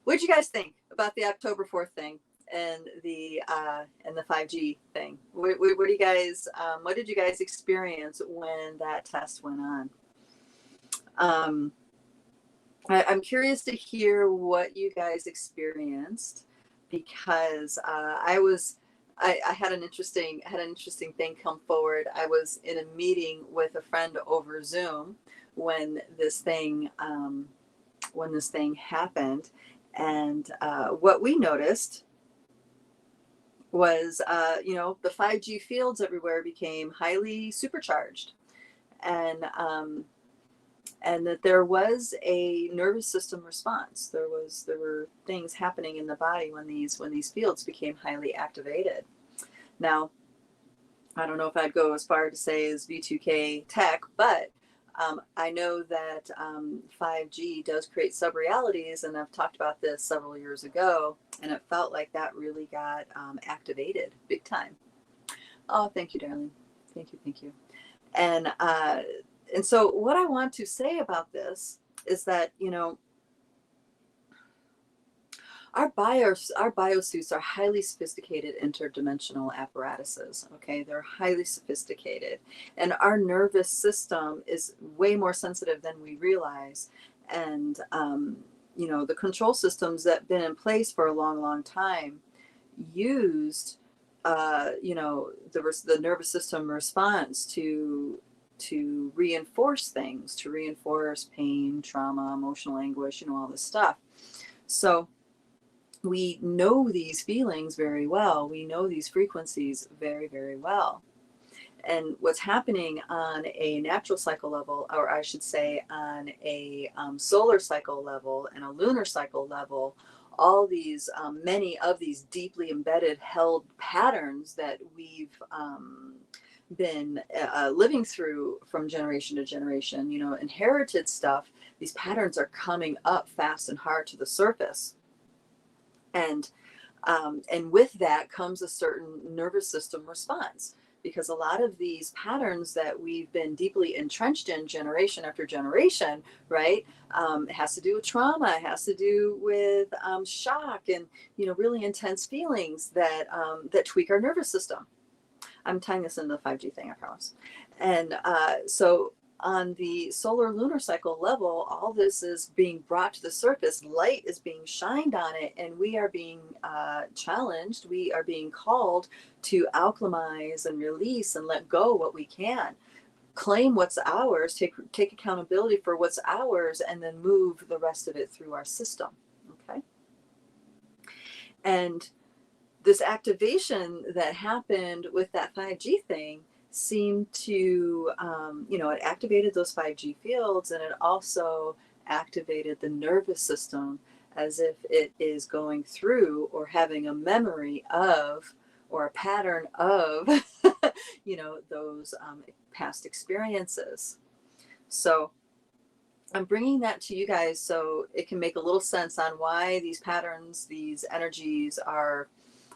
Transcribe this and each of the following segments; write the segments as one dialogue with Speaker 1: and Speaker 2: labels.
Speaker 1: What'd you guys think about the October 4th thing and the 5G thing? What do you guys what did you guys experience when that test went on? Um, I'm curious to hear what you guys experienced because I had an interesting thing come forward. I was in a meeting with a friend over Zoom when this thing happened, and what we noticed was the 5G fields everywhere became highly supercharged, and and that there was a nervous system response. There were things happening in the body when these fields became highly activated. Now, I don't know if I'd go as far to say as V2K tech, but I know that 5G does create subrealities, and I've talked about this several years ago, and it felt like that really got activated big time. Oh, thank you, darling. Thank you. And and so what I want to say about this is that, our biosuits are highly sophisticated interdimensional apparatuses. Okay, they're highly sophisticated, and our nervous system is way more sensitive than we realize. And the control systems that have been in place for a long time used the nervous system response to reinforce things, to reinforce pain, trauma, emotional anguish, all this stuff. So we know these feelings very well. We know these frequencies very, very well. And what's happening on a natural cycle level, or I should say on a solar cycle level and a lunar cycle level, all these, many of these deeply embedded, held patterns that we've been living through from generation to generation, inherited stuff, these patterns are coming up fast and hard to the surface. And with that comes a certain nervous system response, because a lot of these patterns that we've been deeply entrenched in generation after generation, right, it has to do with trauma, it has to do with shock and really intense feelings that that tweak our nervous system. I'm tying this into the 5G thing, I promise. And so on the solar lunar cycle level, all this is being brought to the surface. Light is being shined on it, and we are being challenged. We are being called to alchemize and release and let go what we can. Claim what's ours, take accountability for what's ours, and then move the rest of it through our system. Okay? And this activation that happened with that 5G thing seemed to, it activated those 5G fields, and it also activated the nervous system as if it is going through or having a memory of or a pattern of, those past experiences. So I'm bringing that to you guys so it can make a little sense on why these patterns, these energies are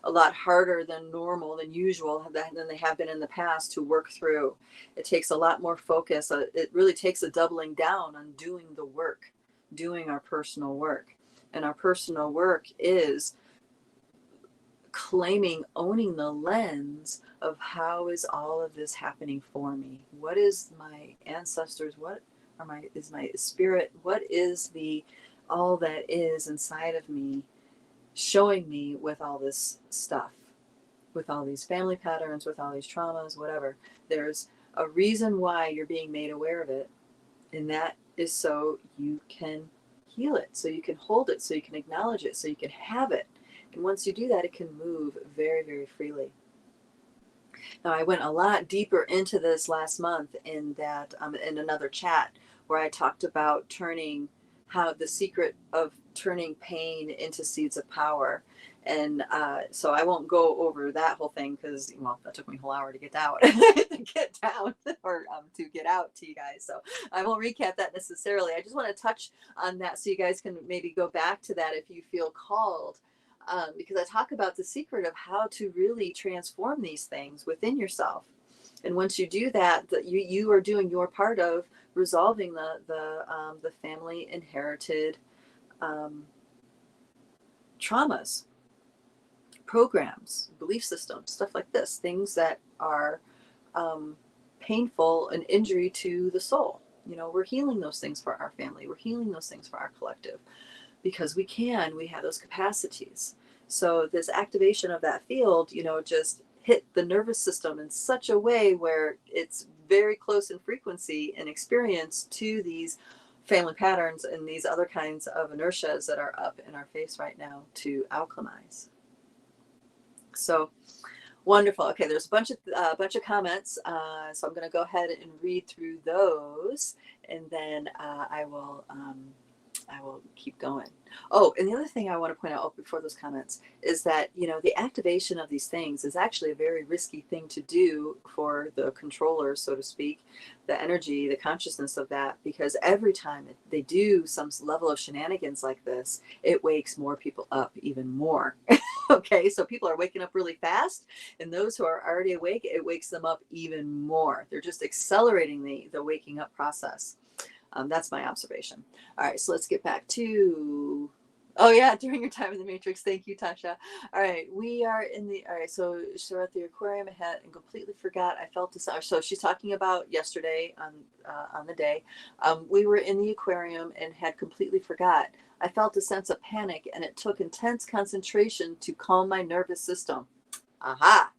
Speaker 1: a lot harder than normal, than usual, than they have been in the past to work through. It takes a lot more focus. It really takes a doubling down on doing the work, doing our personal work. And our personal work is claiming, owning the lens of how is all of this happening for me? What is my ancestors? What is my spirit? What is all that is inside of me showing me with all this stuff, with all these family patterns, with all these traumas, whatever? There's a reason why you're being made aware of it, and that is so you can heal it, so you can hold it, so you can acknowledge it, so you can have it. And once you do that, it can move very, very freely. Now, I went a lot deeper into this last month in that in another chat where I talked about how the secret of turning pain into seeds of power. And so I won't go over that whole thing because, that took me a whole hour to get out, to get down or to get out to you guys. So I won't recap that necessarily. I just want to touch on that so you guys can maybe go back to that if you feel called. Because I talk about the secret of how to really transform these things within yourself. And once you do that, you are doing your part of resolving the family inherited traumas, programs, belief systems, stuff like this, things that are painful and injury to the soul. You know, we're healing those things for our family. We're healing those things for our collective because we have those capacities. So this activation of that field, you know, just hit the nervous system in such a way where it's very close in frequency and experience to these family patterns and these other kinds of inertias that are up in our face right now to alchemize. So wonderful. Okay, there's a bunch of comments, so I'm going to go ahead and read through those, and then I will keep going. Oh, and the other thing I want to point out before those comments is that, you know, the activation of these things is actually a very risky thing to do for the controller, so to speak, the energy, the consciousness of that, because every time they do some level of shenanigans like this, it wakes more people up even more. Okay, so people are waking up really fast, and those who are already awake, it wakes them up even more. They're just accelerating the waking up process. That's my observation. All right, so let's get back to, oh yeah, during your time in the Matrix. Thank you, Tasha. All right, we are in the, all right, so she's at the aquarium ahead and completely forgot. I felt this, so she's talking about yesterday on the day. We were in the aquarium and had completely forgot. I felt a sense of panic and it took intense concentration to calm my nervous system. Aha.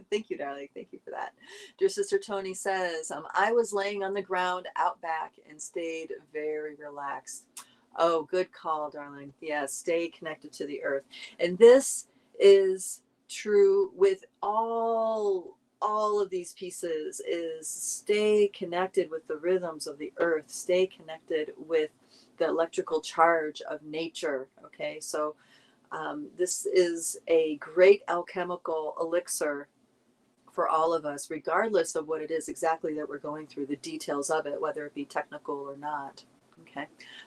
Speaker 1: Thank you, darling. Thank you for that. Dear Sister Tony says, I was laying on the ground out back and stayed very relaxed. Oh, good call, darling. Yeah, stay connected to the earth. And this is true with all of these pieces, is stay connected with the rhythms of the earth, stay connected with the electrical charge of nature. Okay, so this is a great alchemical elixir for all of us, regardless of what it is exactly that we're going through, the details of it, whether it be technical or not. Okay.